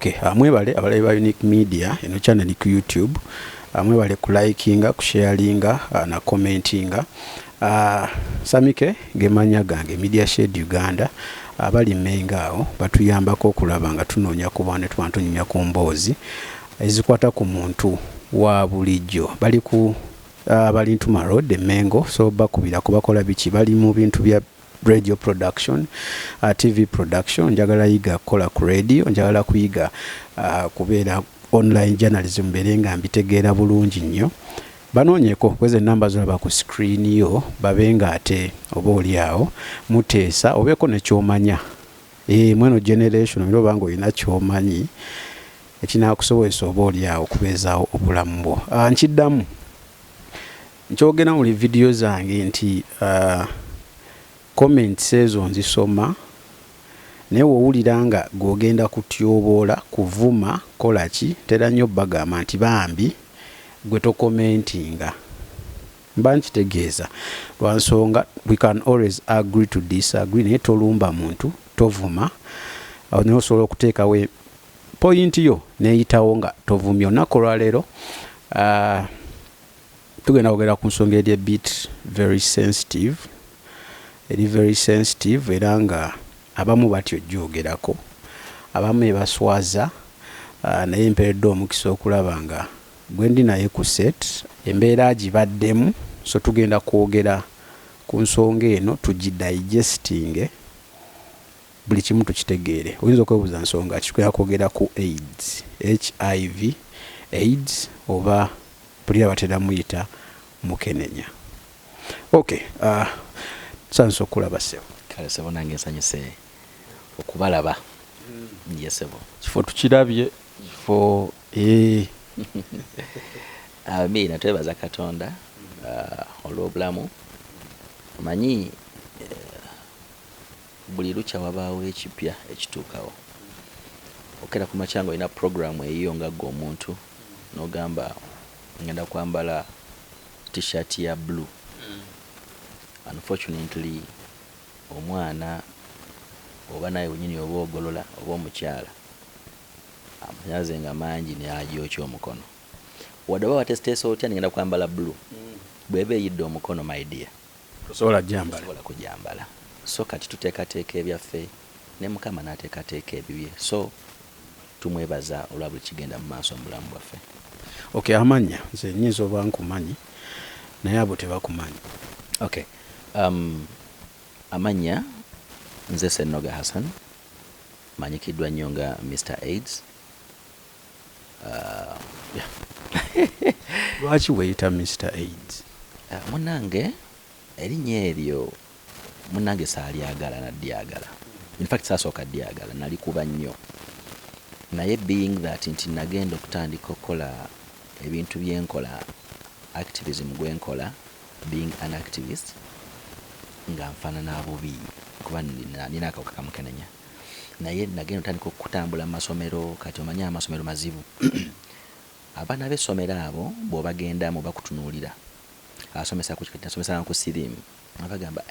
Okay, mwebale abalabi ba Unique Media eno channel ku YouTube. Mwebale ku likinga, ku sharinga na commentinga. Samike gemanya gange Media Shade Uganda abali mengaawo batuyambako okulaba nga tunoonya ku bane twantonyumya ku mboozi ezikwata ku muntu wa bulijjo. Bali ku Balintuma Road Mengo, so bakubira kubakola biki, bali mu bintu bya radio production, TV production, njagala yiga kola ku radio, njagala kuyiga kubeera online journalism berenga mbitegeera bulungi nnyo. Banoonyeko kweze namba zolaba ku screen yo babenga ate oba oli awo muteesa obeeko ne kyomanya. Mweno generation ilo bango ina kyomanyi ekinaakusobozesa oba oli awo kubeezaawo obulamu bwo. Nkiddamu nkyogera muli video zange nti comments ezo nzisoma naye wowulira nga gogenda kutyoboola kuvuma kola ki tera nnyo bagamba nti bambi gwe tokomentinga. Mba nkitegeeza lwa nsonga we can always agree to disagree, naye tolumba muntu tovuma awo naye osobola okuteekawo point yo neyitawo nga tovumye. Olunaku olwaleero tugenda kwogera ku nsonga eri bit very sensitive, era nga abamu batyo gyogerako, abamu ebaswaza, naye mperedde omukisa okulaba nga gwendi naye ku set embeera gibaddemu. So tugenda kwogera ku nsonga eno tugidigestinge buli kimu tukitegeere. Oyinza okwebuuza nsonga kitugenda kwogera ku AIDS, HIV AIDS oba pulira batera muyita mukenenya. Okay, sanso okulaba sebo. Kale sebo nange nsanyuse okubalaba. Yesebo. Kifo tukirabye kifo Amina twebaza Katonda olw'obulamu. Manyi buli lukya wabaawo ekipya ekituukawo. Okera ku macyango ina program eyiyo nga gwe omuntu n'ogamba ngenda kwambala t-shirt ya blue. Unfortunately omwana oba naye wenyini oba ogolola oba omukyala amanyaze nga mangi ne agyokya omukono. Wadde oba watesiteesa otya ngenda kwambala blue, bw'eba eyidde omukono my dear tosobola kujambala. So kati tuteekateeka ebyaffe ne Mukama n'ateekateeka ebibye, so tumwebaza olwa buli kigenda mu maaso mu bulamu bwaffe. Okay, amanya nze nnyinza oba nkumanyi naye abo tebakumanyi. Okay, amanya nze Senoga Hassan, manyikiddwa nnyo nga Mr. AIDS. Lwaki weeyita Mr. AIDS? Munange erinnya eryo munange saalyagala nadyagala. In fact saasooka dyagala nalikuba nnyo, naye being that nti nagenda okutandika okukola ebintu byenkola, activism gwenkola, being an activist, nga nfaanana bubi kuba nina akawuka ka Mukenenya. Naye nagenda otandika okutambula mu masomero, kati omanyi amasomero mazibu. Abaana b'essomero abo bw'obagendamu bakutunuulira asomesa ku siriimu abagamba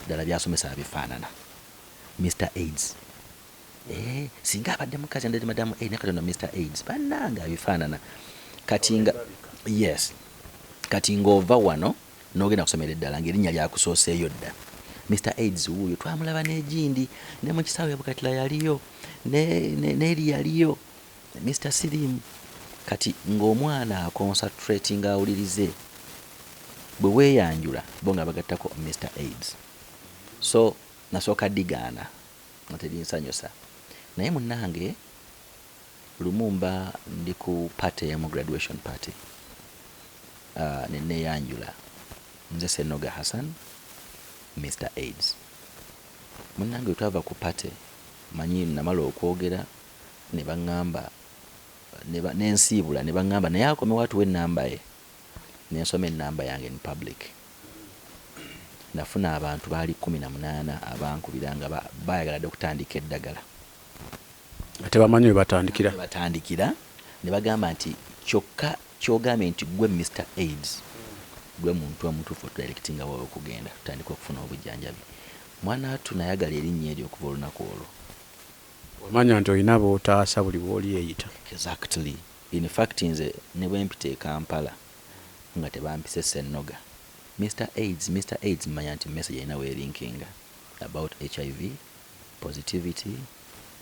ddala byasomesa bifaanana Mr. AIDS. Singa abadde mukazi ndete madamu nakatono Mr. AIDS bannanga bifaanana. Kati nga yes, kati ng'ova wano n'ogenda kusomera eddala ng'erinnya lyakusooseeyo dda. Mr. AIDS wuuyo twamulaba n'egindi ne mu kisaawe Bukatila yaliyo n'eri yaliyo Mr. Siriimu. Kati ng'omwana aconcentrating awulirize bwe weeyanjula bo nga bagattako Mr. AIDS. So nasooka digaana nga terinsanyusa, naye munnange Lumumba ndi ku party ya mu graduation party ne neeyanjula nze Senoga Hassan Mr. AIDS. Munnange bwe twava ku party manyi namala okwogera ne baŋŋamba nensiibula ne baŋŋamba naye akome watuwa ennamba ye, nensoma ennamba yange in public. Nafuna abantu baali 18 abankubira nga bayagala dde okutandika eddagala. Tebamanyi we batandikira ne bagamba nti kyokka kyogambye nti gwe Mr. AIDS gwe muntu omutuufu otudirectinga wawe okugenda tutandika okufuna obujjanjabi. Mwana watu nayagala erinnya eryo okuva olunaku olwo. omanya nti olina b'otaasa buli bw'oli eyita. Exactly. In fact nze ne bwe mpita e Kampala nga tebampise Senoga. Mr. AIDS mmanya nti message alina weerinkinga about HIV positivity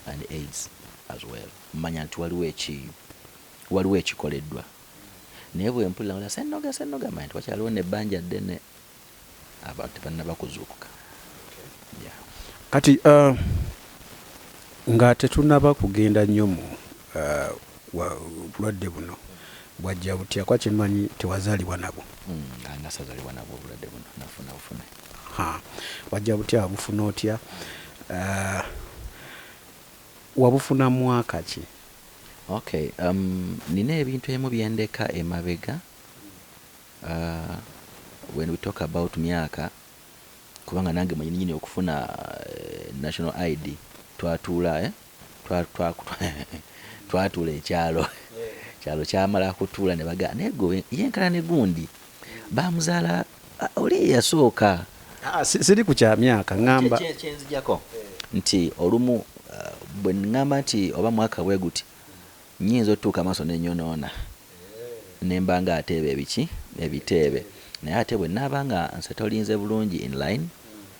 and AIDS as well. Mmanya nti waliwo ekikoleddwa. Naye bwe mpulira nga Senoga mmanya nti wakyaliwo n'ebbanja ddene abantu tebannaba kuzuukuka. Yeah. Kati nga tetunaba kugenda nnyo mu bulwadde buno bwajja butya kwa kimanyi tewazaalibwa nabwo. Nasazaalibwa nabwo obulwadde buno nafuna bufune. Wajja butya wabufuna otya? Wabufuna mwaka ki? Okay, nina ebintu ebimu byendeka emabega. When we talk about myaka, kubanga nange mwenye nyini okufuna national ID twatuula twatuula ekyalo. Kyalo kyamala kutuula ne baga nego yenkala ne gundi bamuzaala oli yasooka. Siri ku kya myaka ngamba kyenzijako nti olumu bwe ngamba nti oba mwaka bwe guti nyinza otuuka maaso n'ennyonoona nemba nga ateebe ebiteebe naye ate bwe naaba nga nsetolinze bulungi in line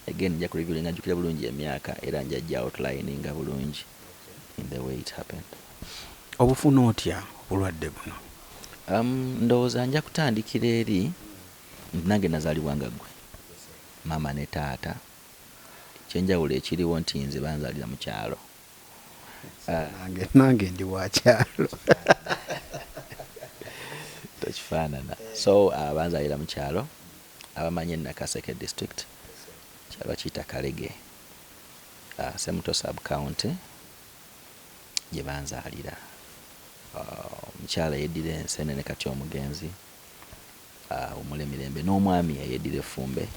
again nja kureviewinga njukira bulungi emyaka era njajja outlininga bulungi in the way it happened. Obufuna otya obulwadde buno? Ndowooza nja kutandikira eri nange nazaalibwanga ggwe maama ne taata. Ekyenjawulo ekiriwo nti nze banzaalira mu kyalo. Nange ndi wa kyalo. Tekifaanana. So banzaalira mu kyalo abamanyi Nakaseke district kyalo kiyita Kalege, Semuto sub county gye banzaalira. Omukyala yeddira enseenene kati omugenzi, omulemirembe n'omwami yeddira effumbe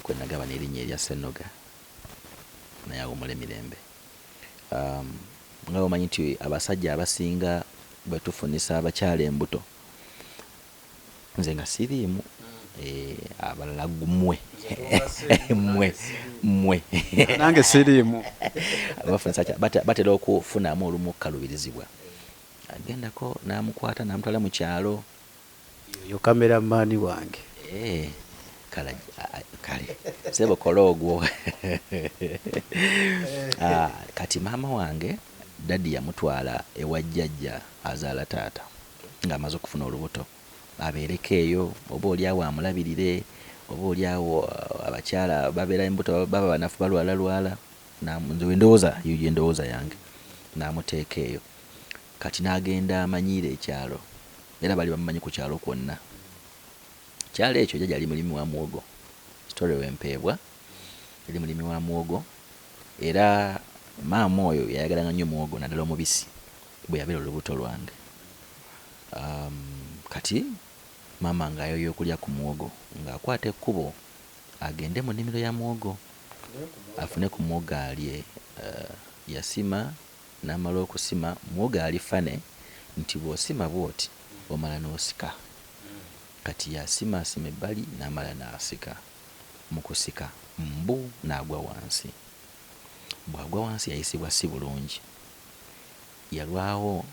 kwe nagaba n'erinnya erya Senoga naye awo omulemirembe. Nga omanyi nti abasajja abasinga bwe tufunisa abakyala embuto nze nga siriimu, abalala mmwe nange siriimu. Batera okufunamu olumu okukalubirizibwa. Agendako n'amukwata n'amutwala mu kyalo. Yo kameramaani wange. Kale sebo kola ogwo. Kati maama wange dadi yamutwala ewa jjajja azaala taata ng'amaze okufuna olubuto abeereko eyo, oba oli awo amulabirire, oba oli awo abakyala babeera embuto baba banafu balwala nze ndowooza yo endowooza yange n'amuteeka eyo. Kati n'agenda amanyiira ekyalo era bali bamumanyi ku kyalo kwonna. Kyalo ekyo jjajja ali mulimi wa muwogo, story wempeebwa ali mulimi wa muwogo era maama oyo yayagalanga nnyo muwogo naddala omubisi bwe yabeera olubuto lwange. Kati maama ng'ayoyo okulya ku muwogo ng'akwata ekkubo agende mu nnimiro ya muwogo afune ku muwogo alye. Yasima n'amala okusima muwogo alifane nti bw'osima bw'oti omala n'osika. Kati yasima asima ebbali n'amala n'asika. Mu kusika mbu n'agwa wansi. Bw'agwa wansi yayisibwa si bulungi, yalwawo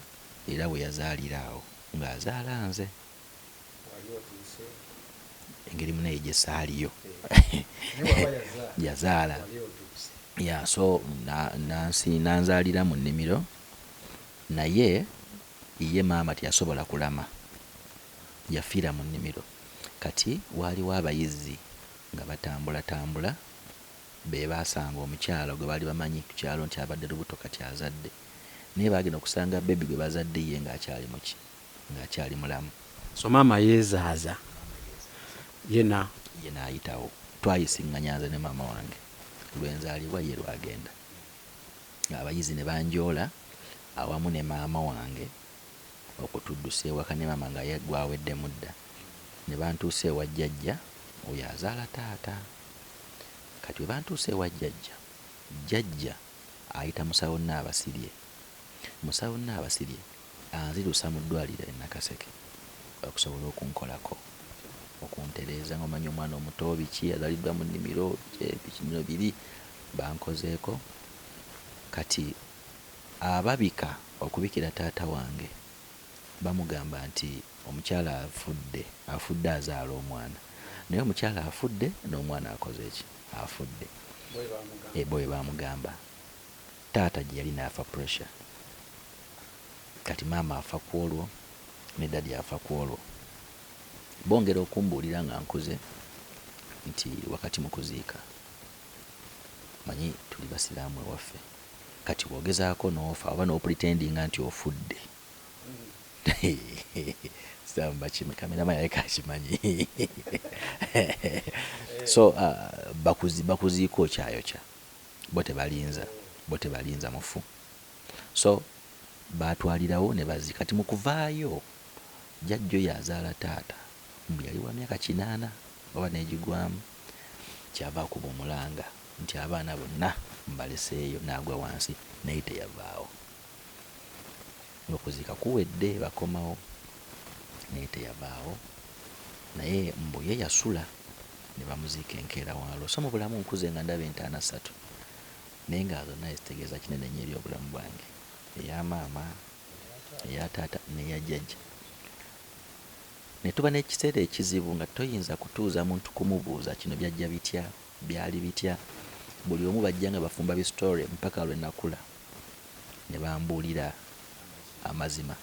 era bwe yazaalira awo ng'azaala nze. Engeri munaye gye saaliyo yazaala. So nanzaalira mu nnimiro naye ye maama teyasobola kulama, yafiira mu nnimiro. Kati waaliwo abayizi nga batambula be baasanga omukyala gwe baali bamanyi ku kyalo nti abadde lubuto kati azadde, naye baagenda okusanga bebi gwe bazadde ye ng'akyali mulamu. So maama yeezaaza ye n'ayitawo. Twayisiŋŋanya nze ne maama wange lwenzaalibwa ye lwagenda. Abayizi ne banjoola awamu ne maama wange okutuddusa ewaka ne maama nga gwawedde mudda. Ne bantuusa ewa jjajja oyo azaala taata. Kati bwe bantuusa ewa jjajja ayita musawo Nnaabasirye. Musawo Nnaabasirye anzirusa mu ddwaliro e Nakaseke okusobola okunkolako, okuntereeza ng'omanyi omwana omuto biki azaliddwa mu nnimiro bino biri bankozeeko. Kati ababika okubikira taata wange bamugamba nti omukyala afudde azaala omwana, naye omukyala afudde n'omwana akoze eki, afudde. Bwe bamugamba taata gye yali n'afa pressure, kati maama afa ku olwo ne dadi afa ku olwo. Bongera okumbuulira nga nkuze nti wakati mu kuziika manyi tuli basiraamu ewaffe, kati bwogezaako n'ofa oba n'opretendinga nti ofudde kamerama yaye kakimanyi so bakuziika okyayokya, bo tebalinza mufu, so batwalirawo ne baziika. Kati mu kuvaayo jjajjo yazaala taata mbu yali wa myaka 8 oba n'egigwamu, kyava akuba omulanga nti abaana bonna mbaleseeyo, n'agwa wansi naye teyavaawo. Okuziika kuwedde bakomawo naye teyavaawo, naye mbu ye yasula ne bamuziika enkeera waalo. So mu bulamu nkuze nga ndaba entaana 3 naye nga zonna ezitegeeza kinene nnyo eri obulamu bwange, eya maama, eya taata n'eya jjajja. Ne tuba n'ekiseera ekizibu nga toyinza kutuuza muntu kumubuuza kino byajja bitya, byali bitya. Buli omu bajja nga bafumba bisitore mpaka lwe nakula ne bambuulira amazima,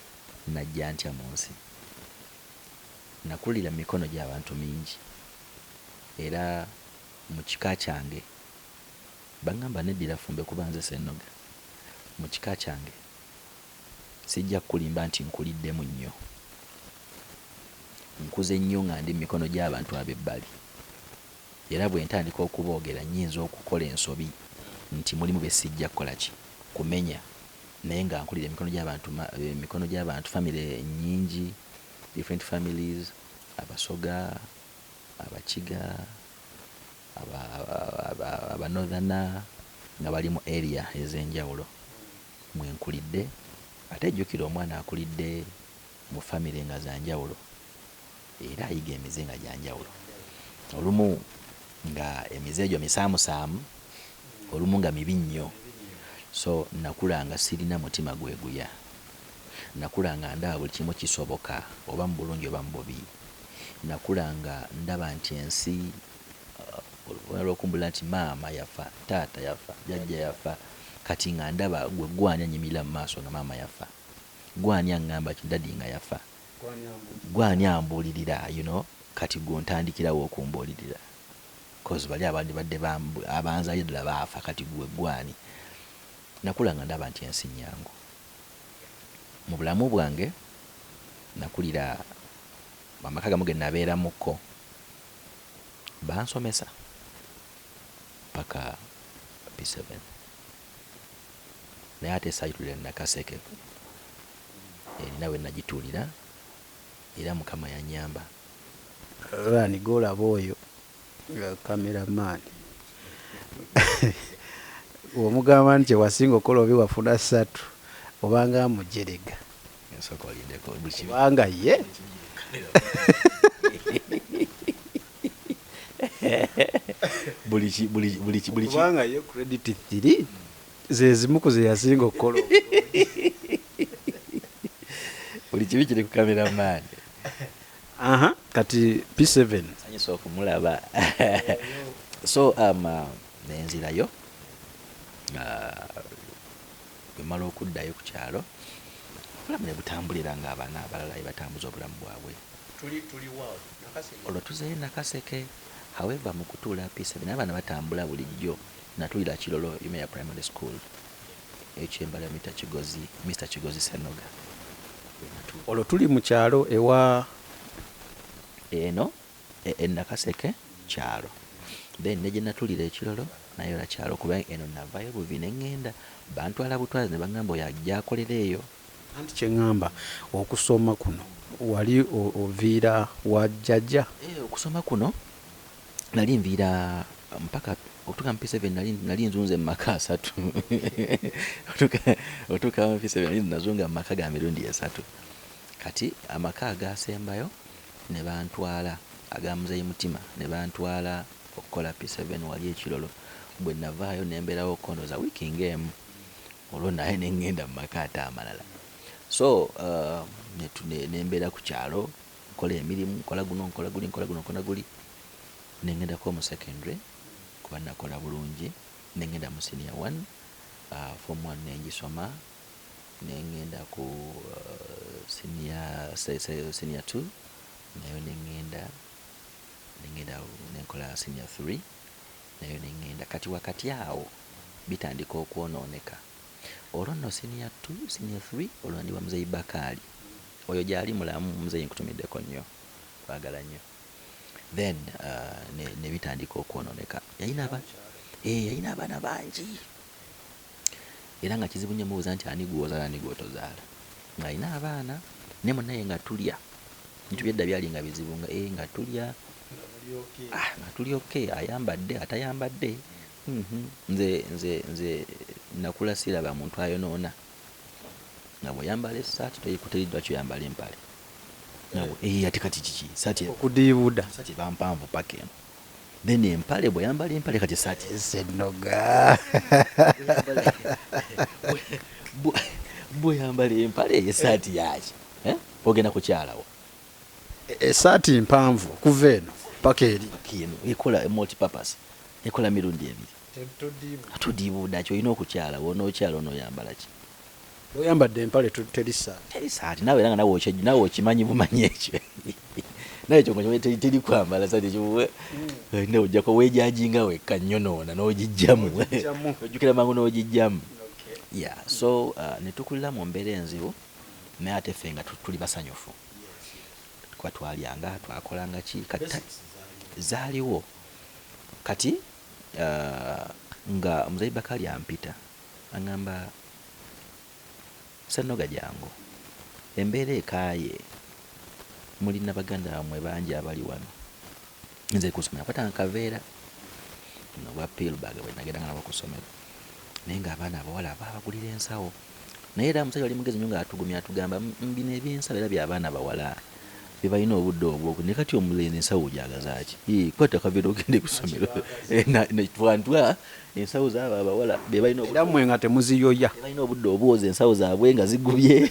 najja ntya mu nsi. Nakulira mu mikono gy'abantu mingi, era mu kika kyange baŋŋamba neddira fumbe kuba nze Senoga. Mu kika kyange sijja kulimba nti nkuliddemu nnyo, nkuze nnyo nga ndi mu mikono gy'abantu ab'ebbali, era bwe ntandika okuboogera nnyinza okukola ensobi nti mulimu be sijja kukola ki, kumenya, naye nga nkulira emikono gy'abantu family nnyingi, different families, Abasoga, Abakiga, Abanorthana, nga bali mu area ez'enjawulo mwenkulidde. Ate jjukira omwana akulidde mu family nga za njawulo era ayiga emize nga gya njawulo, olumu nga emize egyo misaamusaamu, olumu nga mibi nnyo. So nakula nga sirina mutima gweguya, nakula nga ndaba buli kimu kisoboka oba mu bulungi oba mu bubi. Nakula nga ndaba nti ensi oluvannyuma lw'okumbulira nti maama yafa, taata yafa, jjajja yafa, kati nga ndaba gwe gwani anyimirira mu maaso nga maama yafa, gwani aŋŋamba ki dadi nga yafa, gwani ambuulirira kati gwe ntandikirawo okumbuulirira, cause bali abandi badde abanzayo ddala baafa, kati gwe gwani. Nakula nga ndaba nti ensi nnyangu. Mu bulamu bwange nakulira amaka gamu ge nabeeramuko bansomesa paka P7, naye ate saayitulira Nakaseke erina we nagituulira era Mukama yannyamba. Lwani golaba oyo kameramaani omugamba nti kyewasinga okola obi wafuna 3 obanga amujerega kubanga ye kubanga ye credit 3 zezimu ku ze yasinga okukola buli kibi kiri ku kameramaani. Kati P7 sanyusa okumulaba so nenzirayo bwemala okuddayo ku kyalo obulamu ne butambulira nga abaana abalala batambuza obulamu bwabwe. Olwo tuzeeyo Nakaseke, however mu kutuula P7 n'abaana batambula bulijjo. Natulira Kirolo Yumea Primary School ekyembala Mr. Kigozi Senoga. Olwo tuli mu kyalo ewa eno Nakaseke kyalo, then ne gye natulira Ekirolo nayo la kyalo, kuba eno navayo buvi ne ŋŋenda bantwala butwazi ne baŋŋamba oyo ajja akolera eyo. Anti kye ŋŋamba okusoma kuno wali oviira wa jjajja? Okusoma kuno nali nviira mpaka otuuka mu P7 nali nzunze mu maka 3 otuuka mu P7 nali nazunga mu maka ga mirundi 3. Kati amaka agasembayo ne bantwala agamuzeeyi mutima ne bantwala okukola P7 wali Ekirolo. Bwe navaayo ne mbeerawo kono za wiiki ng'emu olwo naye nengenda mu maka ate amalala. So nembeera ku kyalo nkola emirimu, nkola guno nkola guli nkola guno nkola guli, nengendako mu secondary kuba nakola bulungi, nengenda mu senior 1 form 1 nengisoma, nengenda ku senior 2 nayo nengenda nenkola senior 3 nayo nengenda. Kati wakati awo bitandika okwonooneka. Olwo nno senior 2 senior 3 olwo ndi wa muzeeyi Bakali, oyo gyali mulamu, muzeeyi nkutumiddeko nnyo, kwagala nnyo. Then ne bitandika okwonooneka. Yalina abaana bangi era nga kizibu nnyo mubuuza nti ani gwozaala ani gwotozaala, ng'alina abaana ne munnaye nga tulya bintu byedda byali nga bizibu nga tulya nga tuli okay, ayambadde atayambadde. Nze nakula siraba muntu ayonoona nga bw'oyambala essaati toyikuteereddwa kyoyambala empale. Ate kati kiki saati okudiibuda saati bampanvu paka eno, then empale bw'oyambala empale kati saati Senoga bw'oyambala empale esaati yaki ogenda kukyalawo. Essaati mpanvu kuva eno paka eri ekola multipurpose, ekola mirundi ebiri. Tudiibuda kyolina okukyalawo, onookyala onooyambala ki? oyambadde empale teri saati nawe era nga nawe okimanyi bumanyi ekyo naye ekyo teri kwambala saati ekyo ne ojjako weejajinga wekka nnyonoona n'ogijjamu ojjukira mangu n'ogijjamu. So ne tukulira mu mbeera enzibu naye ate ffe nga tuli basanyufu, kuba twalyanga twakolanga ki kati zaaliwo. Kati nga muzeeyi Bakali ampita aŋŋamba Senoga jangu embeera ekaaye, mulina baganda bammwe bangi abali wano, nze kusomera kwata nkaveera nobwa Pilbag bwe nagendanga nabo ku ssomero, naye ng'abaana abawala babagulira ensawo. Naye era omusajja wali mugezi nnyo ng'atugumya atugamba bino eby'ensawo era by'abaana bawala bye balina obudde obw'oku, ne kati omulenzi ensawo gyagazaaki kwata kaveera ogende ku ssomero netwantwa ensawo z'abo abawala be balina era mmwe nga temuziyoya, balina obudde obwoza ensawo zaabwe nga zigubye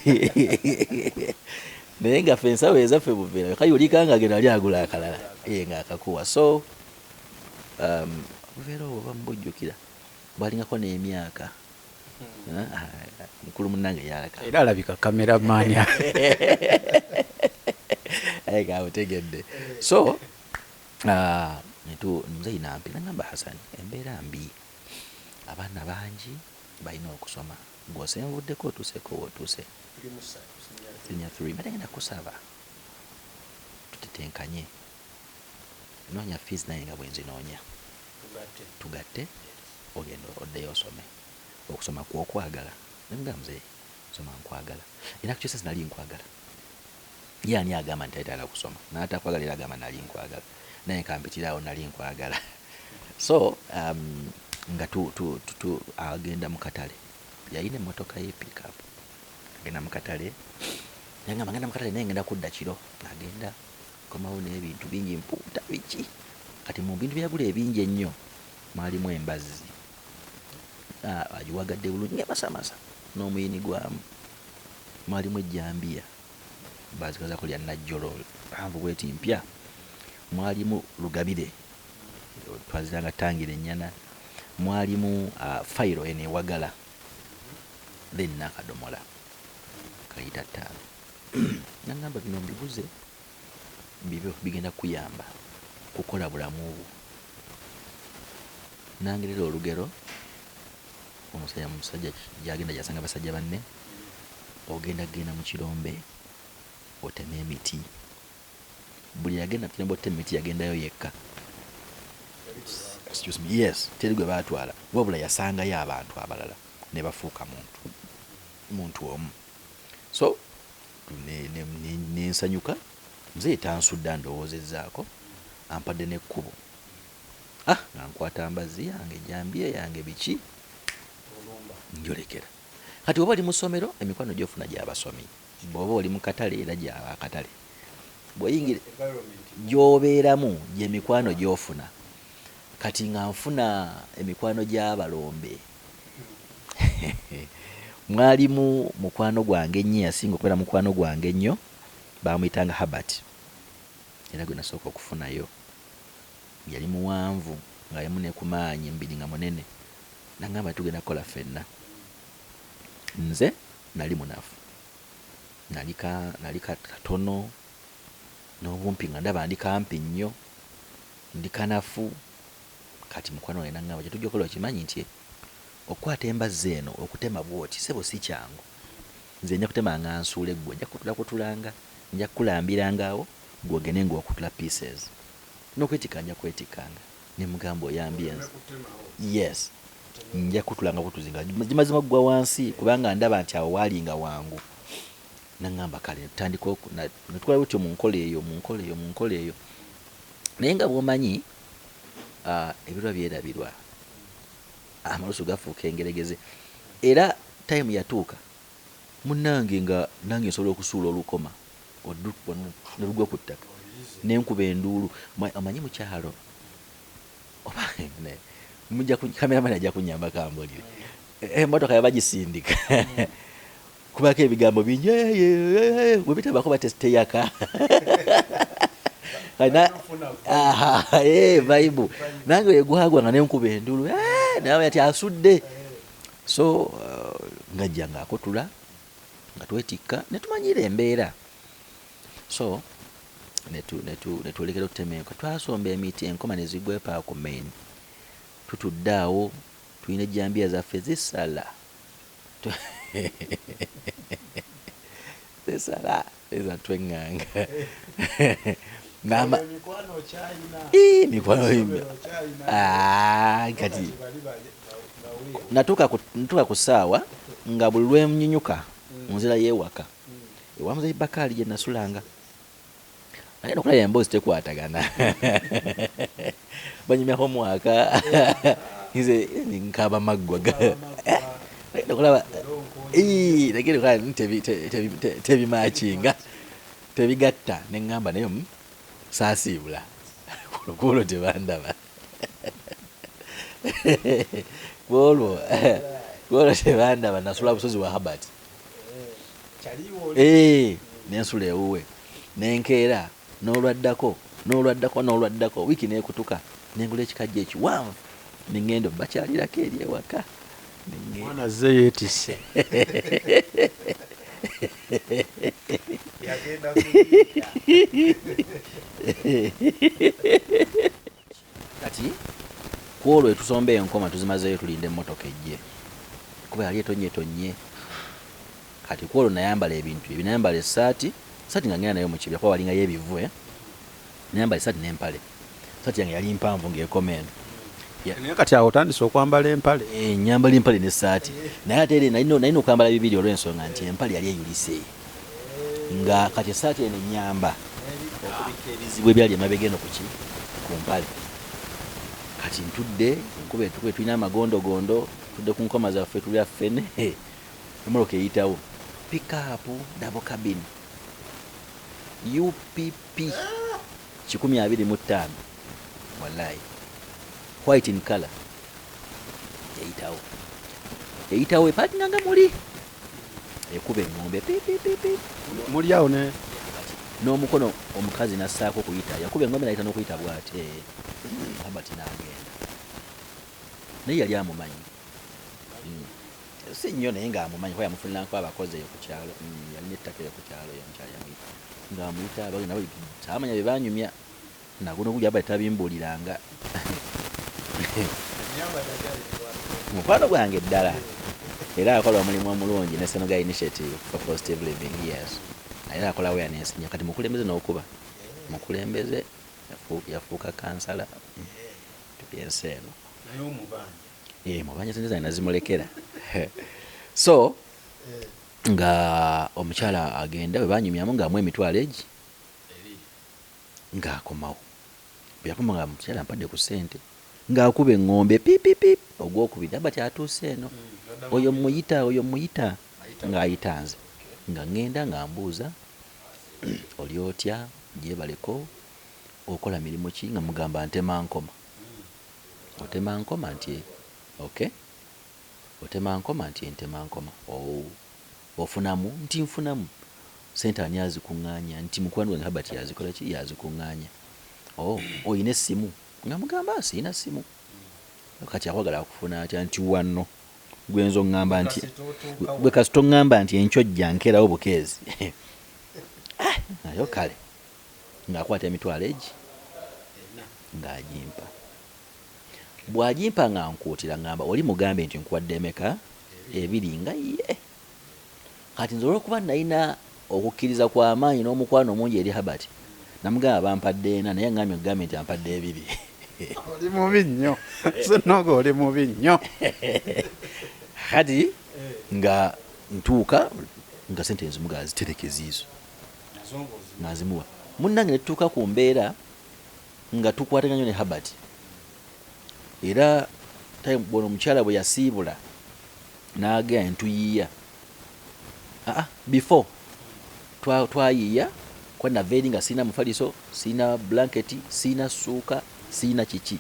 naye nga ffe ensawo ezaffe buveera kayolika nga agenda ali agula akalala ng'akakuwa. So buveera obwo bamubujjukira bwalingako n'emyaka mukulu munnange yalaka era alabika kameramaani otegedde. So muzeeyi nampi nagamba Hassan, embeera mbi, abaana bangi balina okusoma, gw'osenvuddeko otuuseko wotuuse senior 3 mbadde ngenda kusaba tutetenkanye, noonya fees naye nga bwenzinoonya tugatte ogenda oddeyo osome. Okusoma kwokwagala nemugamba muzeeyi soma nkwagala, era kukyusa sinali nkwagala. Ye ani agamba nti ayitala kusoma n'atakwagala era agamba nali nkwagala, naye kampitirawo nali nkwagala. So nga agenda mu katale, yalina emmotoka ye pickup, agenda mu katale yangamba ngenda mu katale naye ngenda kudda kiro, agenda komawo n'ebintu bingi mpuuta biki. Kati mu bintu byagula ebingi ennyo mwalimu embazzi agiwagadde bulungi ng'emasamasa n'omuyini gwamu, mwalimu ejjambiya bazikazako lya najjolo panvu bweti mpya, mwalimu lugabire twaziranga tangira ennyana, mwalimu fayiro eno ewagala, then n'akadomola kalita 5. Nangamba bino mbibuze bibyo bigenda kuyamba kukola bulamu obwo. Nangerera olugero, omusajja gyagenda gyasanga basajja banne, ogenda mu kirombe otema emiti, buli yagenda kirombe otema emiti yagendayo yekka. Excuse me, yes, teri gwe baatwala wabula yasangayo abantu abalala ne bafuuka muntu omu. So nensanyuka, muzeeyi tansudda ndowoozezzaako, ampadde n'ekkubo nga nkwata mbazzi yange ejjambiya yange biki njolekera. Kati oba oli mu ssomero emikwano gy'ofuna gy'abasomi, bw'oba oli mu katale era gy'abakatale, bw'oyingira gy'obeeramu gy'emikwano gy'ofuna. Kati nga nfuna emikwano gy'abalombe mwalimu mukwano gwange nnyo yasinga okubeera mukwano gwange nnyo bamuyitanga Herbert era gwe nasooka okufunayo yali muwanvu nga yemu ne kumaanyi mbiri nga munene nangamba tugenda kukola ffenna nze nali munafu nali katono n'obumpi nga ndaba ndi kampi nnyo ndi kanafu kati mukwano wange nangamba kye tujja okukola okimanyi nti okukwata embazzi eno okutema bwoti sebo si kyangu nze nja kutema nga nsuula eggwe nja kutulanga nja kukulambiranga awo gwogene ng'okutula pieces n'okwetikka nja kwetikanga ne mugamba oyambye nze yes nja kutulanga kutuzinga mazima gwa wansi kubanga ndaba nti awo waalinga wangu nangamba kale tutandika netukola butyo mu nkola eyo naye nga bw'omanyi ebirwa byerabirwa amalusu gafuuka engeregeze era time yatuuka munnange nga nange nsobola okusuula olukoma nelugwa ku ttaka nenkuba enduulu amanyi mu kyalo oba kameramani ajja kunyamba kambulire emmotoka yabagisindika kubako ebigambo bingi webitabako bateyaka vaibu nange egwagwa nga nenkuba endulu nawe ati asudde so ngajja nga akotula nga twetikka netumanyira embeera so netwolekera okutemeeka twasomba emiti enkoma nezigwepa ku main tutudde awo tulina ejjambiya zaffe zisala zisala ezatwenganga kati natuuka ku ssaawa nga buli lwemunyinyuka munzira yeewaka ewamuze Bakaali gye nasulanga naye nokulaba emboozi tekwatagana banyumyako mwaka nze nkaba maggwa nokulaba tebimakinga tebigatta neŋŋamba naye saasiibula kulwo tebandaba olwo tebandaba nasula busozi wa Herbert nensula ewuwe nenkeera n'olwaddako wiiki neekutuka nengula ekikajja ekiwanvu neŋŋenda bakyalirako eri ewaka mwana azze yeetisse kati kwolwo etusomba enkoma tuzimazeeyo tulinde emmotoka ejje kuba yali etonye kati kwolwo nayambala ebintu ebyo nayambala essaati nga ngenda nayo mu kibira kuba walingayo ebivu nayambala essaati n'empale essaati yange yali mpanvu ng'ekoma eno naye kati awo otandise okwambala empale nyambala empale n'essaati naye ate ere nalina okwambala bibiri olw'ensonga nti empale yali eyulise nga kati essaati eno enyamba okubikka ebizibu ebyali emabega eno ku mpale kati ntudde enkuba etukwe tulina amagondogondo tudde ku nkoma zaffe tulya ffene emmotoka eyitawo pikaapu double cabin UPP 125 wallahi white in color eyitawo epatinganga muli ekuba eŋŋombe pipipipi muli awo ne n'omukono omukazi nassaako okuyita yakuba eŋŋombe nayita n'okuyita bw'ate Herbert n'agenda naye yali amumanyi si nnyo naye ng'amumanyi kuba yamufunirako abakozi eyo ku kyalo yalina ettaka eyo ku kyalo Omukyala yamuyita ng'amuyita abagenda bali saamanya bye banyumya naguno gulya bali tabimbuuliranga mukwano gwange ddala era akola omulimu omulungi ne Senoga Initiative for Positive Living yes era akola awareness nnyo kati mukulembeze n'okuba mukulembeze yafuuka kansala tuyensi eno mubanja sente zange nazimulekera so nga omukyala agenda bwe banyumyamu ng'amu emitwalo egi ng'akomawo bwe yakoma nga omukyala ampadde ku ssente ng'akuba eŋŋombe pipipip ogwokubiri aba kyatuuse eno oyo muyita ng'ayita nze nga ŋŋenda nga mbuuza oli otya gyebaleko okola mirimu ki nga mugamba ntema nkoma otema nkoma nti okay otema nkoma nti ntema nkoma ofunamu nti nfunamu sente ani azikuŋŋaanya nti mukwano gwange Habati yazikola ki yazikuŋŋaanya oyina essimu nga mugamba siina ssimu kati akwagala kufuna atya nti wano gwenzo ŋŋamba nti bwe kasi toŋŋamba nti enkyojja nkerawo bukeezi nayo kale ng'akwata emitwalo egi ng'agimpa bw'agimpa nga nkuutira ŋŋamba oli mugambe nti nkuwadde emeka 2 nga ye kati nze olw'okuba nalina okukkiriza kw'amaanyi n'omukwano mungi eri Habati namugamba bampadde 4 naye ŋŋambye okugambe nti ampadde 2 oli mubi nnyo Senoga oli mubi nnyo kati nga ntuuka nga sente enzimuga aziterekeza izo nazimuwa munnange ne tutuuka ku mbeera nga tukwataganya ne Habati era bona omukyala bwe yasiibula n'agenda ntuyiiya before twayiiya kwa naveeri nga siina mufaliso siina blanketi siina ssuuka siina kiki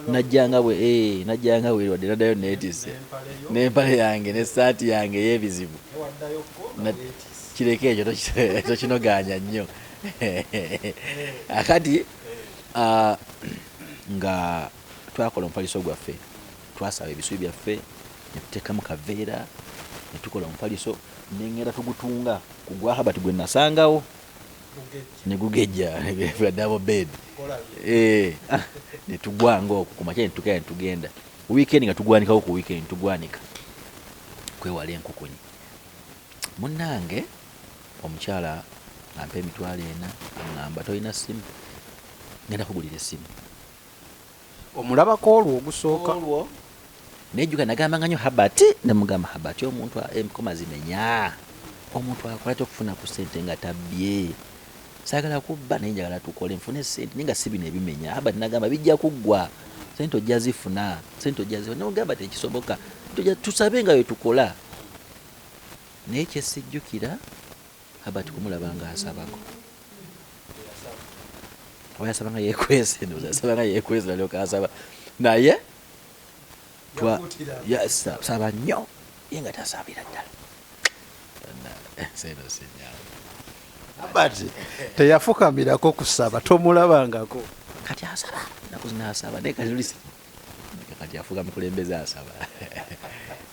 najjanga bwe wadde naddayo neetisse n'empale yange n'essaati yange ey'ebizibu kireke ekyo tokinoganya nnyo akati nga twakola omufaliso gwaffe twasaba ebisubi byaffe ne tuteekamu kaveera ne tukola omufaliso nengera tugutunga kugwa Habati gwe nasangawo ne gugejja double bed ne tugwanga okwo ku makya ne tukaya ne tugenda weekend nga tugwanikawo ku weekend tugwanika kwewala enkukunyi munnange omukyala ampa emitwalo 4 aŋŋamba tolina ssimu ngenda kugulira essimu omulabako olwo ogusooka nejjuka nagamba nga nnyo Habati nemugamba Habati omuntu enkoma zimenya omuntu akola kyokufuna ku ssente nga tabbye saagala kubba naye njagala tukole nfune ssente naye nga si bino ebimenya Habati nagamba bijja kuggwa sente ojja zifuna nemugamba tekisoboka tusabe nga we tukola naye kyesijjukira Habati kumulaba nga asabako oba yasaba nga yeekwese yasaba nga yeekwese nalyoka asaba naye saba nnyo ye nga tasaabira ddala seno sinyama Habati teyafukamirako kusaba tomulabangako kati asaba naku zinasaba naye kati afuuka mukulembeze asaba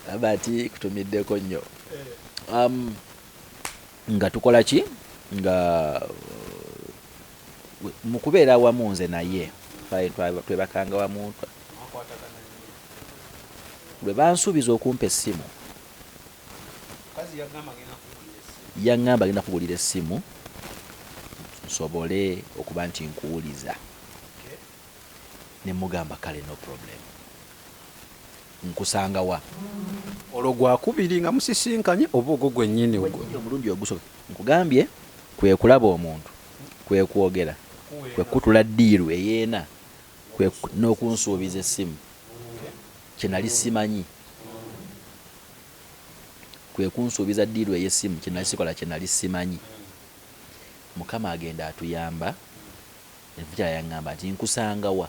Habati kutumiddeko nnyo nga tukola ki nga mu kubeera awamu nze naye twebakanga wamu lwe bansuubiza okumpa essimu yaŋŋamba agenda kugulira essimu nsobole okuba nti nkuwuliza ne mugamba kale no problem nkusanga wa olwo gwakubiri nga musisinkanye oba ogwo gwennyini omulundi ogusooka nkugambye kwe kulaba omuntu kwe kwogera kwe kutula ddiiru eyeena n'okunsuubiza essimu kye nali simanyi kwe kunsuubiza ddiiru ey'essimu kye nali sikola kye nali simanyi Mukama agenda atuyamba envukyala yaŋŋamba nti nkusanga wa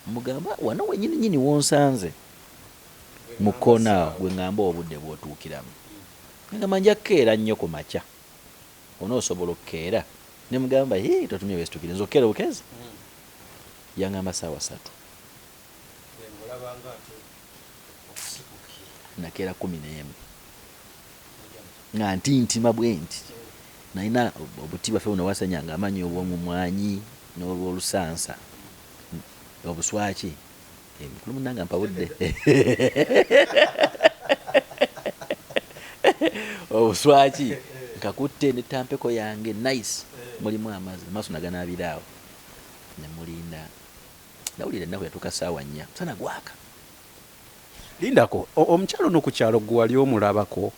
mugamba wano wennyini wonsanze mukona gwe ŋŋamba obudde bw'otuukiramu ngamba nja kukeera nnyo ku makya onoosobola okukeera ne mugamba totumye wesitukire nze okukeera bukezi yaŋŋamba ssaawa 3 nakeera 11 nga ntintima bwe nti nalina obuti bwaffe buno wasanyanga amanyi obw'omumwanyi n'olwolusansa obuswaki mukulu munnanga mpawudde obuswaki nkakutte netampeko yange nice mulimu amazzi amaaso naganaabiraawo nemulinda nawulira ennaku yatuuka ssaawa 4 musana gwaka lindako omukyalo no ku kyalo gwe wali omulabako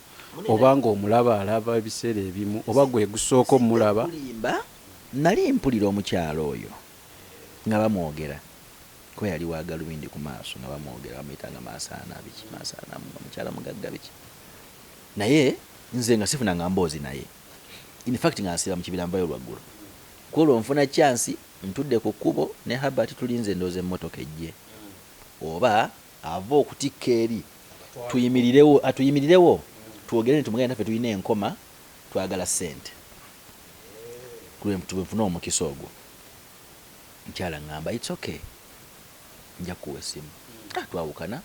obanga omulaba alaba ebiseera ebimu oba gwe gusooka omulaba nali mpulira omukyalo oyo nga bamwogera ko yali waagalubindi ku maaso nga bamwogera bamuyitanga maasaana biki maasaana omukyala mugagga biki naye nze nga sifunanga mboozi naye in fact nga nsiba mu kibira mbayo lwaggulu kwolwo nfuna chansi ntudde ku kkubo ne Habati tulinze ndooza emmotoka ejje oba ava okutikka eri tuyimirirewo twogere tumugenda naffe tulina enkoma twagala sente tubefuna omukisa ogwo. Mukyala ngamba it's okay, nja kuwa essimu. Twawukana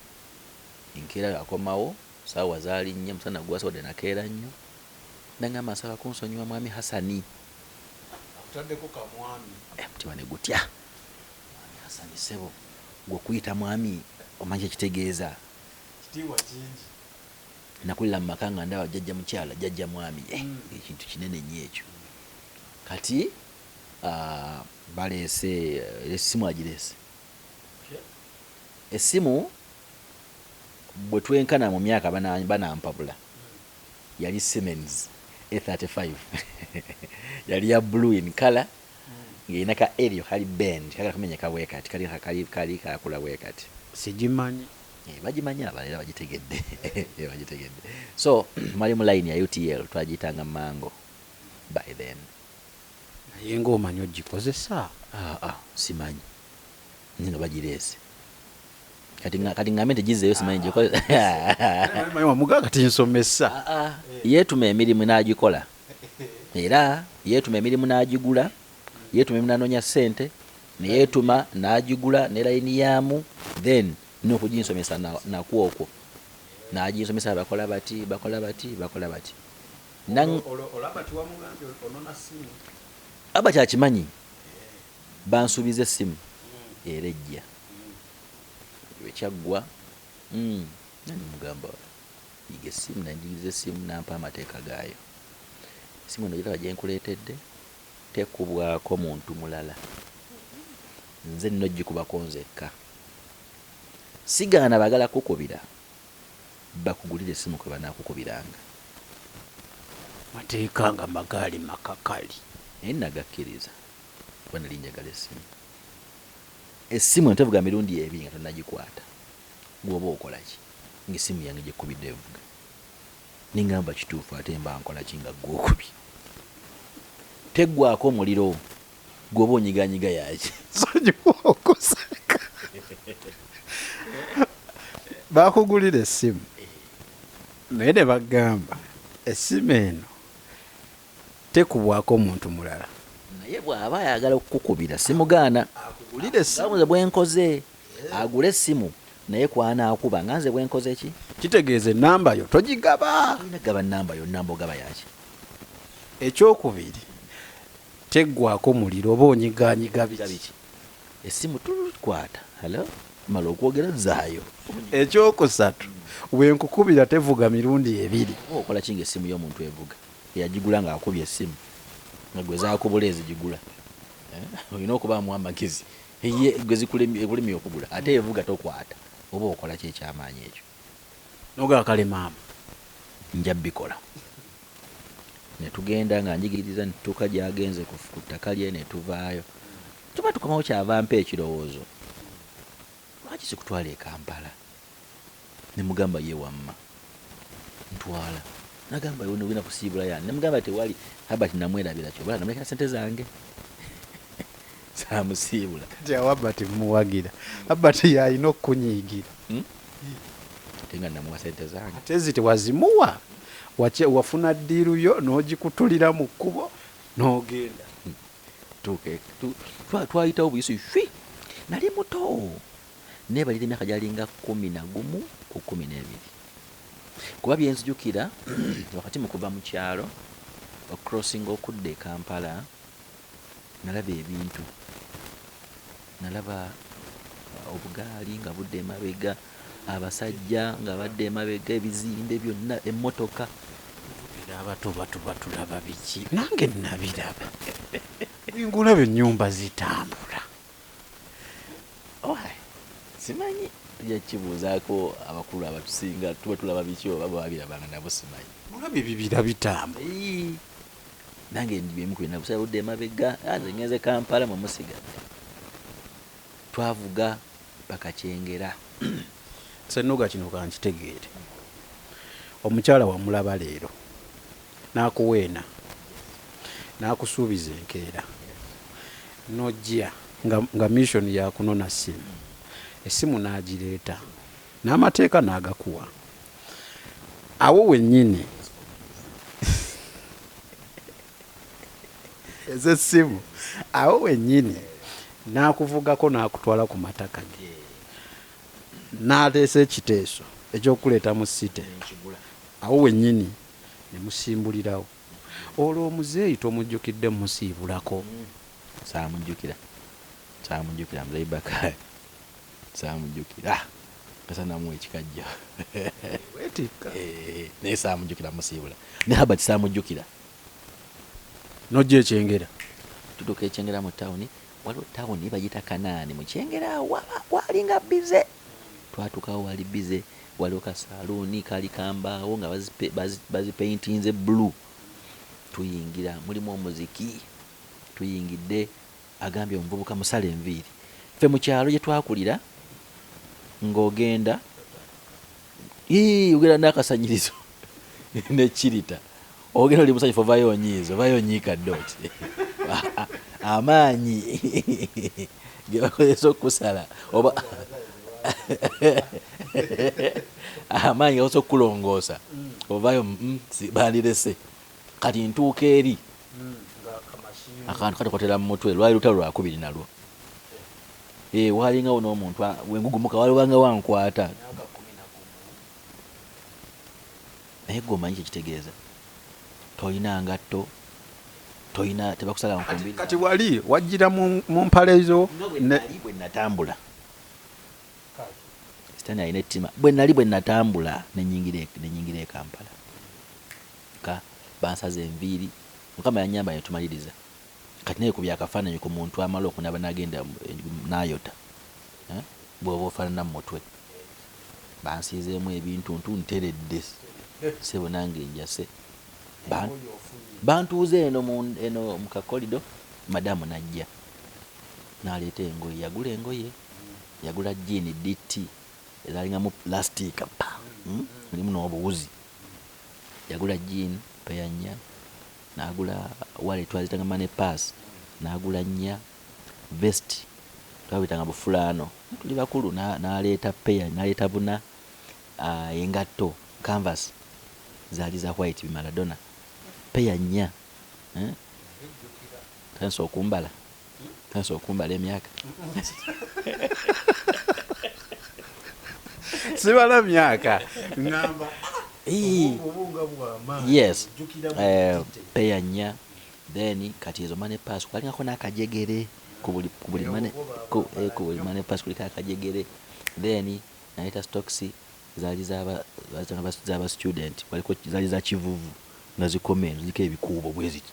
enkeera akomawo saawa zaali nnya, musana gwasobodde nakeera nnyo, nangamba nsaba kunsonyiwa mwami Hassani. Mutima ne gutya. Mwami Hassani ssebo gwe okuyita mwami omanyi ekitegeeza. Nakulira mu maka nga ndaba jjajja mukyala jjajja mwami ekintu kinene nnyo ekyo. Kati baleese essimu agireese. Essimu bwe twenkana mu myaka banampabula yali Siemens A35 yali ya blue in color ng'erina ka aerial kali bend kagala kumenyeka bwekati kali kakula bwekati. Sigimanyi. Bagimanyi abalala bagitegedde. Bagitegedde. So mali mu line ya UTL twagiyitanga mango by then. Naye ng'omanyi ogikozesa? Simanyi. Nino bagireese. Kati ngambe tegizeeyo simanyi gikozesa. Manyi wamugaa kati nsomesa. Yeetuma emirimu n'agikola. Era yeetuma emirimu n'agigula, yeetuma emirimu n'anoonya ssente, ne yeetuma n'agigula ne layini yaamu, then n'okuginsomesa nakwokwo. N'aginsomesa bakola bati. Olaba tiwamugambye onona ssimu? Aba kyakimanyi. Bansuubiza essimu era ejja. Ekyaggwa mugamba yiga essimu, nandigiza essimu nampa amateeka gaayo. Essimu eno giraba gye nkuleetedde tekubwako muntu mulala, nze nno gikubako nzekka. Sigaana bagala kukubira bakugulire essimu kwe banaakukubiranga. Mateeka nga magaali makakali. Naye nagakkiriza kuba nali njagala essimu. Essimu entevuga mirundi ebiri nga tonnagikwata. Gwoba okola ki? Ng'essimu yange gyekubidde evuga. Ningamba kituufu ate mba nkola ki nga gwokubye? Teggwako omuliro. Gwoba onyiganyiga yaki? Sonyiwa okuseka. Bakugulira essimu. Naye ne bagamba essimu eno tekubwako omuntu mulala. Naye bw'aba ayagala okukukubira simugaana. Akugulira essimu. Nze bwe nkoze agula essimu naye kwanaakuba nga nze bwe nkoze ki? Kitegeeza ennamba yo togigaba. Olina gaba nnamba yo, nnamba ogaba yaki? Ekyokubiri teggwako muliro oba onyiganyiga biki? Essimu tukwata halo mala okwogera zaayo. Ekyokusatu bwe nkukubira tevuga mirundi ebiri. Okola ki ng'essimu y'omuntu evuga? Eyagigula ng'akubye essimu nga gwe zaakubula ezigigula. Olina okubaamu amagezi gwe zikulemye okugula ate evuga tokwata. Oba okola ki ekyamaanyi ekyo? Noga kale maama nja bikola. Ne tugenda nga njigiriza ne tutuuka gy'agenze ku ttaka lye ne tuvaayo. Tuba tukomawo kyava mpa ekirowoozo. Lwaki sikutwala e Kampala? Ne mugamba ye wamma. Ntwala. Nagamba yo nogenda kusiibula yani. Ne mugamba tewali Habert namwerabira kyo. Bala namuleka ssente zange. Saamusiibula. Kati Habert mumuwagira. Habert yalina okukunyiigira. Tenga namuwa ssente zange. Ate ziti wazimuwa. Wafuna ddiiru yo n'ogikutulira mu kkubo n'ogenda. Twayitawo buyisi fwi. Nali muto. Nebalira emyaka gyalinga 11 ku 12. Kuba byenzijukira wakati mu kuva mu kyalo ocrossing okudda e Kampala nalaba ebintu. Nalaba obugaali nga budde emabega, abasajja nga badde emabega, ebizimbe byonna, emmotoka. Abatuba tulaba biki? Nange nabiraba. Ngulaba ennyumba zitambula. Simanyi yakibuuzaako abakulu abatusinga tuba tulaba biki oba babirabanga nabo simanyi. Mulaba ebibira bitambula. Nange ndibyemu kwina busaya budde emabega nze ngenze Kampala mu musigadde. Twavuga paka Kyengera. Senoga kino kankitegeere. Omukyala wamulaba leero n'akuweena n'akusuubiza enkeera n'ojja nga mission yakunona ssimu. Essimu n'agireeta n'amateeka n'agakuwa awo wennyini ez'essimu awo wennyini n'akuvugako n'akutwala ku mataka ge n'ateesa ekiteeso ekyokuleeta mu site awo wennyini ne musimbulirawo olwo omuzeeyi tomujjukidde musiibulako saamujjukira mulaibaka saamujjukira kasa namuwa ekikajja weetikka naye saamujjukira musiibula ne Habert saamujjukira nojja ekyengera tutuuka ekyengera mu tawuni waliwo tawuni bagita Kanaani mu kyengera walinga bize twatuukawo wali bize waliwo kasaluuni kali kambaawo nga bazipaintinze blue tuyingira mulimu omuziki tuyingidde agambye omuvubuka musala enviiri ffe mu kyalo gye twakulira ng'ogenda ogenda n'akasanyirizo nekirita ogenda oli musanyufu ovayo onyiiza ovayo onyiikadde oti amaanyi ge bakozesa okusala oba amaanyi gakozesa okukulongoosa ovayo bandirese kati ntuuka eri akantu katekotera mu mutwe lwali lutalo lwakubiri nalwo walingawo n'omuntu wengugumuka walibanga wankwata naye gwe omanyi kyekitegeeza tolina ngatto tolina tebakusala nkumbiri kati wali wajjira mu mpale zo bwe natambula sitani alina ettima bwe natambula nenyingira e Kampala ka bansaza enviiri mukama yanyamba netumaliriza kati naye kubya akafaananyi ku muntu amala okunaba nagenda nayota bw'oba ofaanana mu mutwe bansiizeemu ebintu nteredde sebo nange njase bantuuze eno mu kakolido madamu najja n'aleeta engoye yagula jiini DT ezalingamu plastika mulimu n'obuwuzi yagula jiini peya nnya n'agula wale twazitanga mane pass n'agula nnya vest twabitanga bufulaano tuli bakulu n'aleeta peya n'aleeta buna engatto canvas zaali za white bimaradona peya nnya tanso okumbala emyaka sibala myaka ngamba yes peya nnya then kati ezo mane pass kwalingako n'akajegere ku buli mane pass kuliko akajegere then naleta stocks zaali zaba student waliko zaali za kivuvu nga zikomendo ziliko ebikuubo bweziti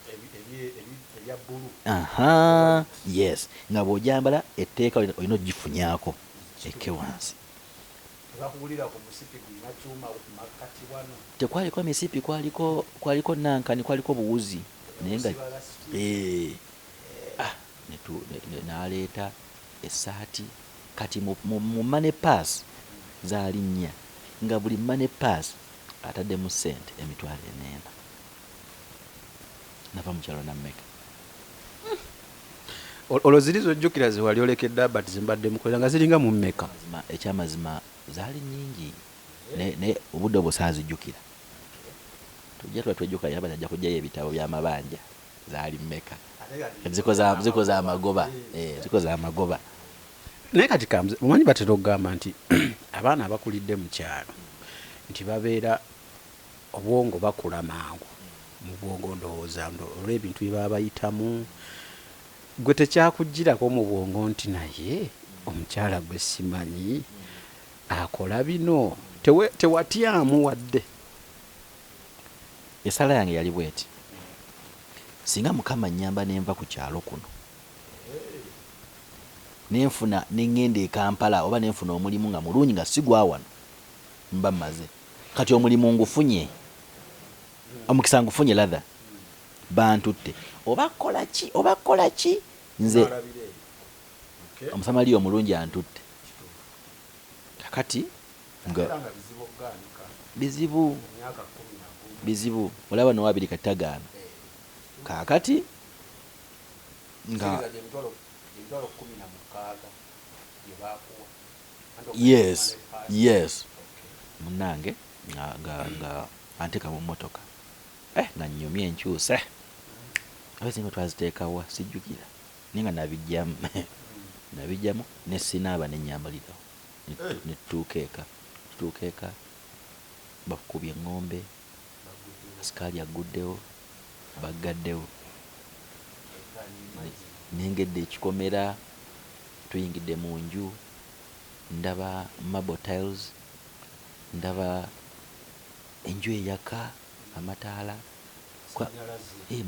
yes nga bw'ojambala etteeka olina ogifunyaako ekke wansi tekwaliko misipi kwaliko nankani kwaliko buwuzi naye nga n'aleeta essaati kati mu mane pass zaali nnya nga buli mane pass ataddemu sente emitwalo 4 nava mu kyalo nammeka olwo ziri zojjukira ze wali olekedde Albert zimbadde mukolera nga ziringa mu mmeka ekyamazima zaali nyingi naye obudde obwo saazijjukira tujja tuba twejjuka Albert ajja kujjayo ebitabo by'amabanja zaali mmeka zikoza amagoba naye kati kamze omanyi batera okugamba nti abaana abakulidde mu kyalo nti babeera obwongo bakula mangu mu bwongo ndowooza olw'ebintu bye baba bayitamu gwe tekyakugirako mu bwongo nti naye omukyala gwe simanyi akola bino tewatyamu wadde esala yange yali bweti singa mukama nyamba nenva ku kyalo kuno nenfuna nengenda e Kampala oba nenfuna omulimu nga mulungi nga sigwa wano mba maze kati omulimu ngufunye omukisa ngufunye ladha bantutte oba kola ki nze omusamali omulungi antutte kakati nga bizibu olaba no 2 kakati nga yes munange nga anteka mu mmotoka nga nnyumye enkyuse abezinga twaziteekawa sijjukira naye nga nabijjamu ne sinaaba ne nnyambalirawo ne tutuuka eka bakukubye eŋŋombe asikaali agguddewo baggaddewo nengedde ekikomera tuyingidde mu nju ndaba marble tiles ndaba enju eyaka amataala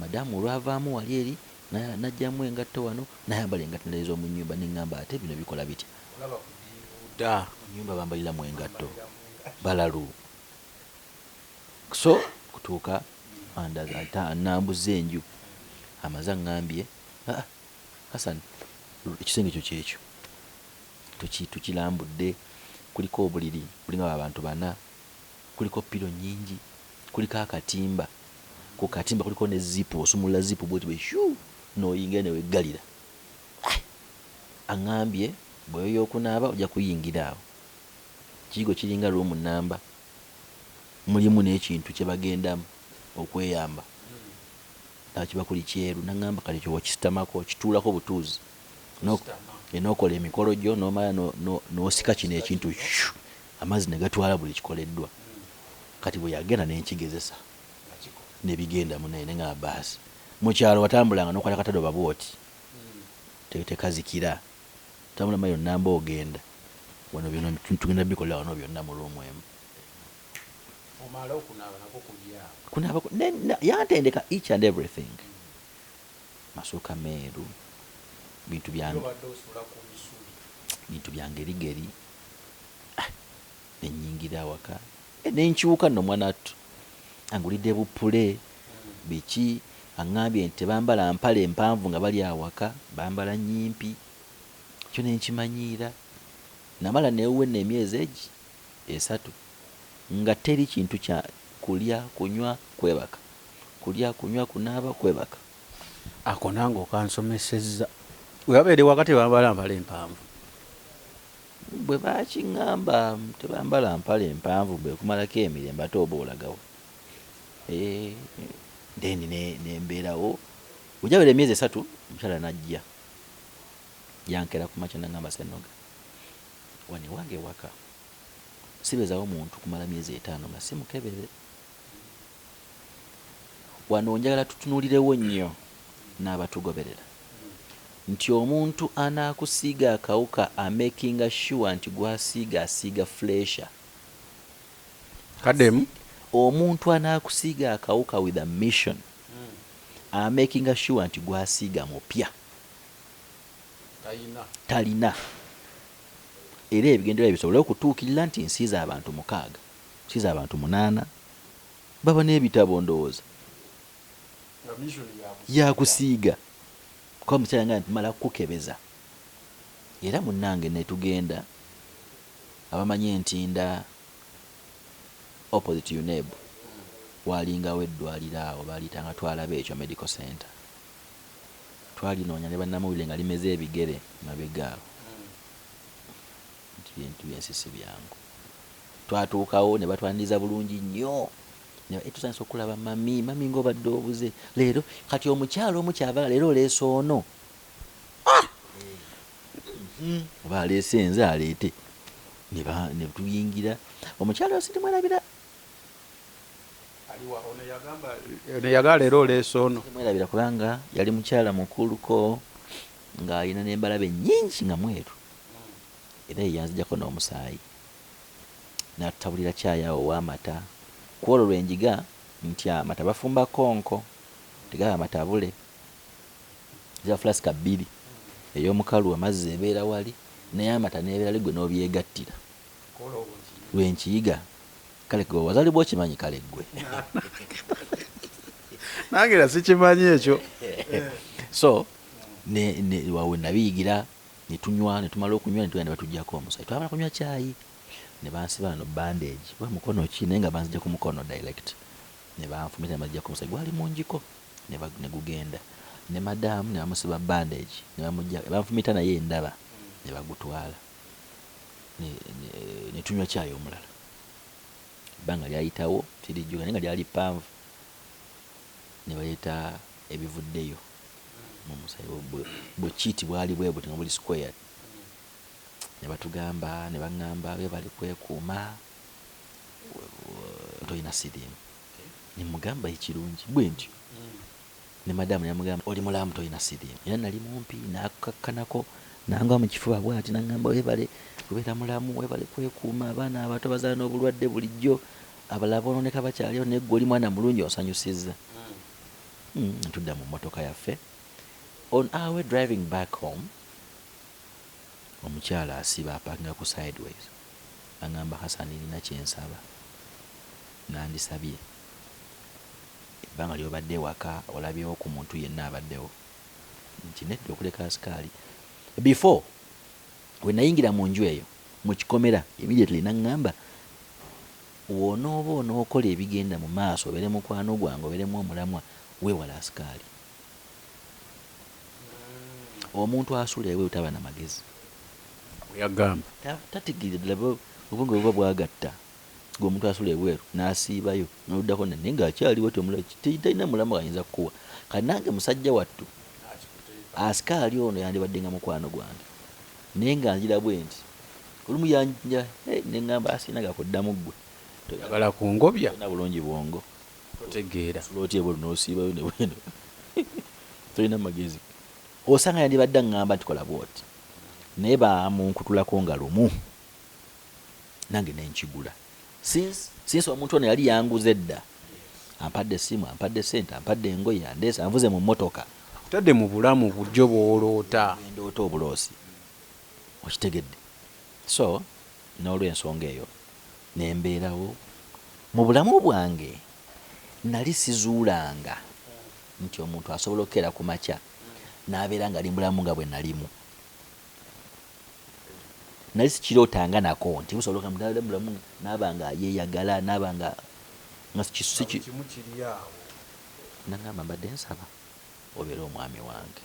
madamu olwavaamu wali eri najjamu engatto wano nayambala engatto naleeza mu nnyumba neŋŋamba ate bino bikola bitya nyumba bambaliramu engatto balalu so kutuuka nambuza enju amaze aŋŋambye Hassan ekisenge kyo kyekyo tukirambudde kuliko obuliri bulinga abantu 4 kuliko piro nyingi kuliko akatimba ku katimba kuliko ne zipu osumulula zipu bwoti beshu noyingira ne weggalira aŋŋambye bw'oyo okunaaba ojja kuyingira awo kigo kiringa room namba mulimu n'ekintu kye bagendamu okweyamba kiba kuli kyeru naŋŋamba kale kyo wakisitamako kituulako butuuzi n'okola emikolo gyo n'omala n'osika kino ekintu amazzi ne gatwala buli kikoleddwa kati bwe yagenda n'enkigezesa ne bigenda munaye ne nga baasi mu kyalo watambulanga n'okwata katadoba bwoti tekazikira tambula mayo namba ogenda wano byonna tugenda bikolera wano byonna mu luumu emu kunaaba yantendeka each and everything masuuka meeru bintu byangerigeri nenyingira awaka nenkyuka nno mwanattu angulidde bupule biki aŋŋambye nti tebambala mpale empanvu nga bali awaka bambala nnyimpi kyo nenkimanyiira namala neewuwe emyezi egi 3 nga teri kintu kya kulya kunywa kwebaka kulya kunywa kunaaba kwebaka ako nange okansomesezza webabeere wakati bambala mpale empanvu bwe bakiŋŋamba tebambala mpale empanvu bwe kumalako emirembe ate oba olagawo then nembeerawo ojabera emyezi 3 omukyala najja yankera ku makya naŋŋamba Senoga wani wange waka sibezawo muntu kumala myezi 5 nga simukebere wano njagala tutunuulirewo nnyo n'abatugoberera nti omuntu anaakusiiga akawuka amakinga sure nti gwasiiga asiiga flesha kademu omuntu anaakusiiga akawuka with a mission amakinga sure nti gwasiiga mupya talina era ebigendererwa bisobole okutuukirira nti nsiiza abantu 6 nsiiza abantu 8 baba n'ebitabo ndowooza yakusiiga kuba mukyala nga ntimala kukebeza era munnange netugenda abamanyi entinda opposite UNEB walingawo eddwaliro awo balitanga twalaba ekyo medical center twalinoonya ne bannamawulire nga limeze ebigere mabegaawo nti bintu byensisi byangu twatuukawo ne batwaniriza bulungi nnyo tusanisa okulaba mami ng'obadde obuze leero kati omukyalo omukyava leero oleese ono oba aleese enze aleete ne tuyingira omukyaloosirimwerabira yagala leero oleese ono mwerabira kubanga yali mukyala mukuluko ng'alina n'embalabe nnyingi nga mweru era yeyanzijjako n'omusaayi n'atutabulira caayi awo ow'amata kwolwo lwenjiga nti amata bafumba konko tegaba amatabule za flaska 2 ey'omukalu amazzi ebeera wali naye amata n'ebeera ligwe n'obyegattira lwenkiyiga kale gwe wazali bwokimanyi kale ggwe nange era sikimanyi ekyo so wawe nabiyigira netunywa netumala okunywa netugenda batuggyako omusaayi twamala kunywa caayi ne bansiba no bandage wa mukono ki naye nga banzija ku mukono direct ne banfumita amajja ku musaayi gwali munjiko ne gugenda ne madamu ne bamusiba bandage ne bamujja banfumita naye endaba ne bagutwala ne tunywa caayi omulala ebbanga lyayitawo sirijjuka naye nga lyali ppanvu ne baleeta ebivuddeyo mu musayi bwe kiti bwali bwe buti nga buli square ne batugamba ne baŋŋamba be bali kwekuuma tolina siriimu ne mugamba ekirungi bwe ntyo ne madamu yamugamba oli mulamu tolina siriimu era nali mumpi nakakkanako nanga mu kifuba bwati naŋŋamba webale kubeera mulamu webale kwekuuma abaana abato bazaala n'obulwadde bulijjo abalala boononeka bakyaliyo naye ggwe oli mwana mulungi osanyusizza ntudda mu mmotoka yaffe. On our way driving back home omukyala asiba apakinga ku sideways aŋŋamba Hassan nina kyensaba nandisabye ebbanga lyobadde ewaka olabyewo ku muntu yenna abaddewo nti nedda okuleka asikaali before we nayingira mu nju eyo mu kikomera immediately naŋŋamba wonooba onookola ebigenda mu maaso obeere mukwano gwange obeeremu omulamwa weewala asikaali omuntu asula ewe taba na magezi yagamba tatigirira ddala obwonge buba bwagatta gwe omuntu asula ebweru n'asiibayo n'oluddako naye ng'akyaliwo talina mulamu ayinza kukuwa kati nange musajja wattu asikaali ono yandibadde nga mukwano gwange naye nga ngira bwe nti olumu yanja neŋŋamba asiinaga kuddamu ggwe toyagala kungobya na bulungi bwongo totegeera suloti ebweru n'osiibayo ne bweno tolina magezi osanga yandibadde aŋŋamba nti kola bwoti naye bamunkutulako nga lumu nange nenkigula since omuntu ono yali yanguze dda ampadde essimu ampadde sente ampadde engoye andeesa anvuze mu mmotoka tadde mu bulamu bujjo bw'oloota ndoota obuloosi okitegedde so n'olw'ensonga eyo nembeerawo mu bulamu bwange nali sizuulanga nti omuntu asobola okukeera ku makya n'abeera nga ali mulamu nga bwe nalimu nali sikirootanga nako nti busobola okamudala mulamu naaba nga yeeyagala naaba nga kimu kiri awo nangamba mbadde nsaba obeera omwami wange.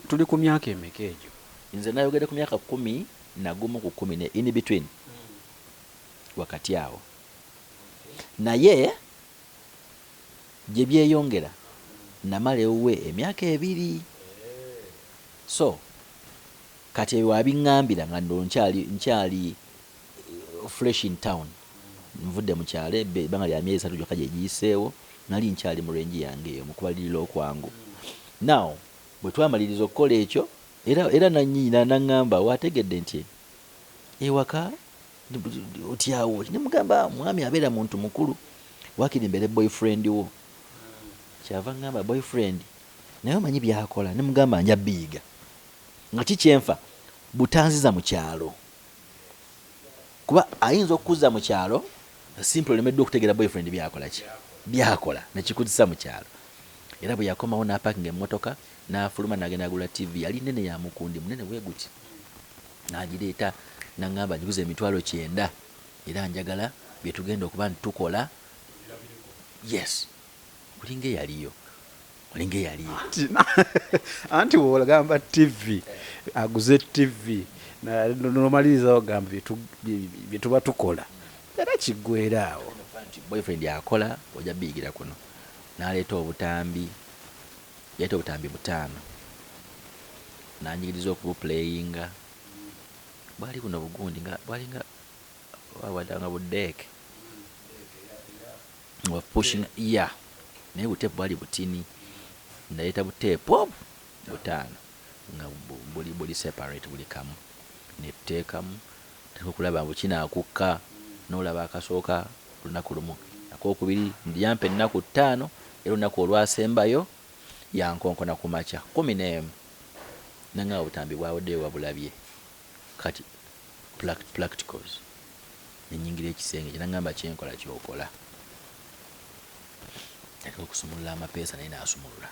Tuli ku myaka emeka egyo? Nze nayogedde ku myaka 10 nagumu ku 10 ne in between wakati awo naye gye byeyongera namala ewuwe emyaka 2 so kati eyo abiŋŋambira nga ndo nkyali fresh in town nvudde mu kyalo ebbanga lya myezi 3 gyokka gye giyiseewo nali nkyali mu renji yange eyo mu kubalirira okwangu. Now bwe twamaliriza okukola ekyo era nannyina naŋŋamba wategedde nti ewaka otyawo nemugamba mwami abeera muntu mukulu wakiri mbere boyfriend wo kyava ŋŋamba boyfriend naye omanyi byakola nemugamba nja biiga nga kikyenfa butanziza mu kyalo kuba ayinza okuzza mu kyalo simple olemeddwa okutegeera boyfriend byakola nekikuzisa mu kyalo. Era bwe yakomawo n'apakinga emmotoka n'afuluma n'agenda agula TV yali nene ya mukundi munene bwe guti n'agireeta naŋŋamba njiguza emitwalo 9 era njagala bye tugenda okuba nitukola. Yes olinga eyaliyo anti wogamba TV aguze TV nomaliriza ogamba bye tuba tukola era kiggwera awo. Boyfriend yakola ojja biigira kuno n'aleeta obutambi 5 nanjigiriza okubuplayinga bwali buno bugundi nga bwalinga wawadanga budeeke wa pushing naye buteepu bwali butini ndaleeta buteepu 5 nga buli separate buli kamu netuteekamu tekulaba mbu kinaakukka n'olaba akasooka lunaku lumu akokubiri ndiyampa ennaku 5 era olunaku olwasembayo yankonkona ku makya 11 nanga obutambi bwawoddeyo wabulabye kati practicals nenyingira ekisenge kinagamba kyenkola kyokola taka okusumulula amapeesa naye naasumulula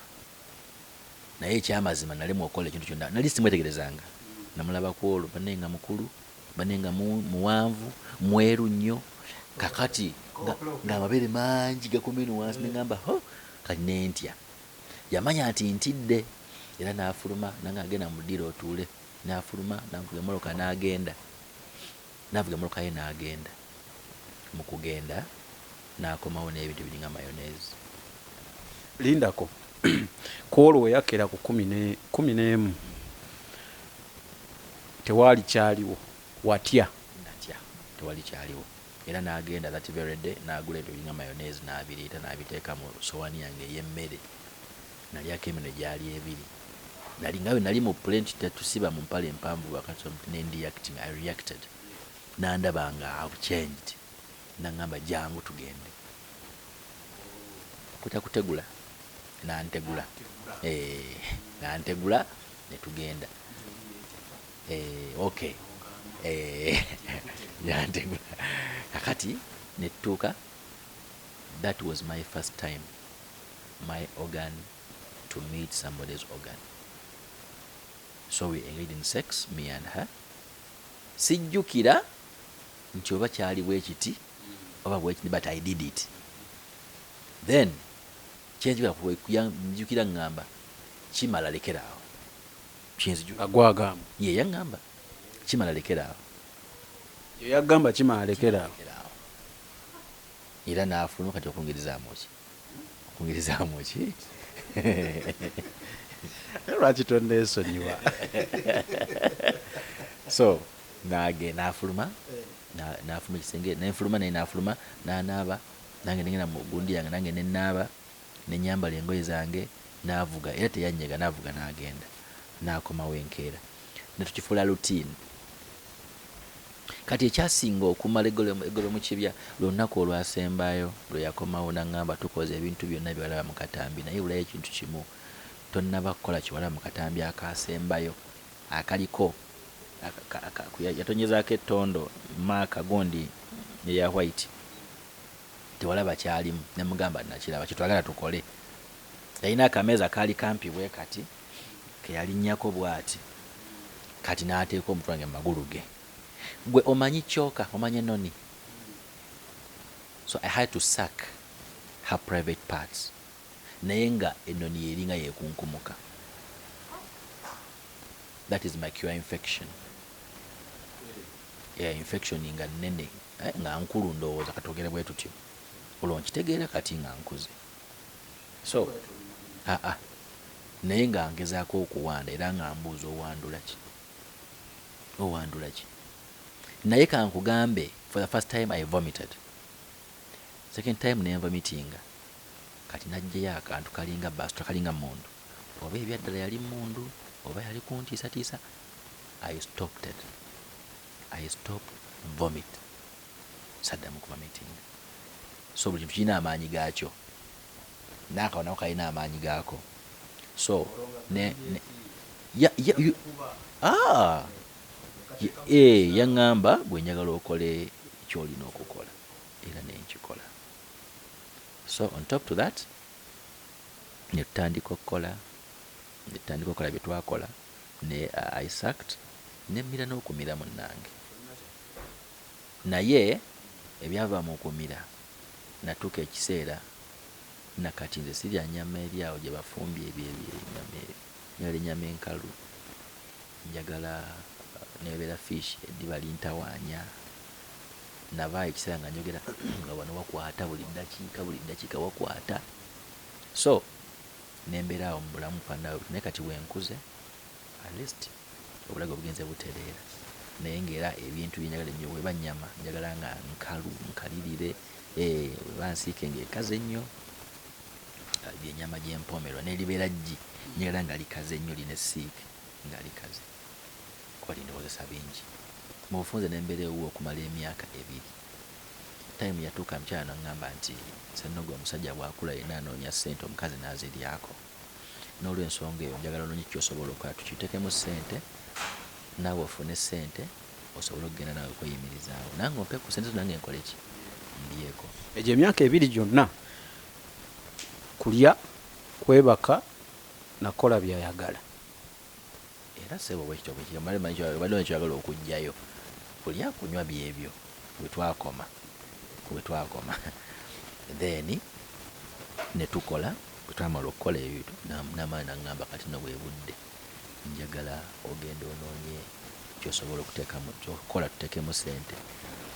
naye ekyamazima nali muokola ekintu kyonna nali simwetegerezanga namulaba ku olwo banenga mukulu banenga muwanvu mweru nnyo kakati nga amabere mangi gakomenu wansi nengamba kati nentya yamanya nti ntidde era n'afuluma nanga agenda mudira otuule n'afuluma navuga emmotoka n'agenda navuga emmotoka ye n'agenda mu kugenda n'akomawo n'ebintu biringa mayonnaise. Lindako kwolwo weyakera ku 11 tewali kyaliwo watya natya tewali kyaliwo era n'agenda that very day n'agula ebintu biringa mayonnaise n'abireeta n'abiteeka mu sowaani yange ey'emmere nalyako emino gyali ebiri nali ngawe nali mu plenty tetusiba mu mpale empanvu wakati n'endiacting I reacted n'andaba nga I've changed n'angamba jangu tugende kutya kutegula n'antegula n'antegula ne tugenda okay yantegula kakati ne tutuuka. That was my first time my organ to meet somebody's organ. So we engaged in sex, me and her. Sijjukira nti oba kyali bwekiti oba bwekiti, but I did it. Then njukira ngamba kimala lekerawo agwagamba ye yangamba kimala lekerawo yagamba kimala lekerawo era n'afuluma kati okungirizamu ki lwaki tonneesonyiwa. So n'afuluma ekisenge nenfuluma naye n'afuluma n'anaaba nange nengenda mu gundi yange nange nenaaba nenyambala engoye zange n'avuga era teyanyega n'avuga n'agenda n'akomawo enkeera netukifuula routine. Kati ekyasinga okumala eggolo mu kibya lunaku olwasembayo lwe yakomawo n'angamba tukoze ebintu byonna byewalaba mu katambi naye bulayo ekintu kimu tonnaba kukola kiwalaba mu katambi akasembayo akaliko yatonyezaako ettondo myaka gondi eya white tewalaba kyalimu. Nemugamba nakiraba kyetwagala tukole. Yalina akameeza kaali kampi bwe kati keyalinnyako bw'ati kati n'ateeka omutwe wange mu magulu ge. Gwe omanyi kyoka omanyi enoni. So I had to suck her private parts naye nga enoni yeringa yekunkumuka. That is my cure infection. Infection nga nnene nga nkulu ndowooza katogere bwe tutyo olwo nkitegeera kati nga nkuze. So naye nga ngezaako okuwanda era nga mbuuza owandula ki naye kankugambe for the first time I vomited. Second time nenvomitinga kati najjayo akantu kalinga basito kalinga mundu oba ebyaddala yali mundu oba yali kuntiisatiisa. I stopped vomit saddamu kuvomitinga. So buli kintu kirina amaanyi gaakyo n'akawo nako kalina amaanyi gaako. So yaŋŋamba bwe njagala okole kyolina okukola era nenkikola. So on top to that netutandika okukola bye twakola ne I sucked nemmira n'okumira munnange naye ebyava mu kumira natuuka ekiseera nakati nze sirya nnyama eri awo gye bafumbye ebyonyala ennyama enkalu njagala nebeera fish eddiba lintawaanya nabaayo ekiseera nga njogera nga wano wakwata buli ddakiika wakwata. So nembeera awo mu bulamu fanawe naye kati wenkuze at least obulago bugenze butereera naye ngaera ebintu byenjagala ennyo weba nnyama njagala nga nkalu nkalirire webansiike ngaekaze ennyo byennyama gyempomerwa neribeera ggi njagala nga likaze ennyo line siike nga likaze kuba lindikozesa bingi mu bufunze nembeera ewuwo okumala emyaka 2. Time yatuuka mukyala naŋŋamba nti Senoga omusajja bwakula yena anoonya ssente omukazi n'aziryako n'olwensonga eyo njagala olunyi kyosobola okukola tukiteekemu ssente naawe ofune ssente osobola okugenda naawe kweyimirizaawo nange ompe ku ssente zo nange nkole ki mbyeko. Egyo emyaka 2 gyonna kulya kwebaka nakola byayagala era sebo bwekityo bwekityo nekyagala okugjayo kulya kunywa byebyo bwetwakoma then netukola bwetwamala okukola ebintu n'amaani naŋŋamba kati no bwe budde njagala ogenda onoonye kyosobola okuteekamu kyokola tuteekemu sente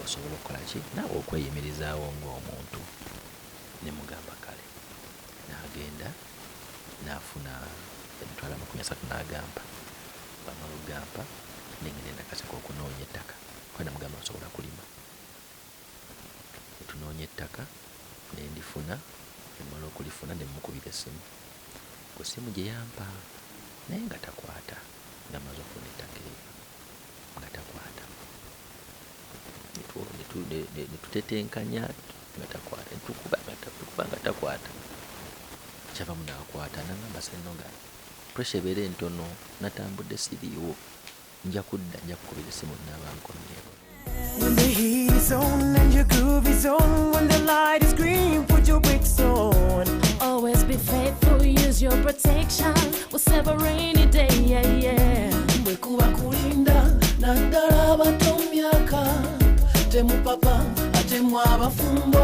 osobola okukola ki naawe okweyimirizaawo ng'omuntu. Ne mugamba kale n'agenda n'afuna emitwalo 30 n'agamba bamala okugamba nengenda nakasaka okunoonya ettaka kuba namugamba nsobola kulima. Netunoonya ettaka nendifuna nemala okulifuna nemukubira essimu ku ssimu gye yampa naye nga takwata nga maze okufuna ettaka eryo nga takwata. Netutetenkanya nga takwata netukuba nga takwata kyavamu n'akwata n'agamba Senoga pressure ebeera entono natambudde siriiwo nja kudda nja kukubira essimu n'abankonyeewo. When the heat is on and your groove is on, when the light is green, put your brakes on. Always be faithful, use your protection. We'll save a rainy day, yeah, yeah. Bwekuba kulinda naddala abato myaka temu papa ate mu abafumbo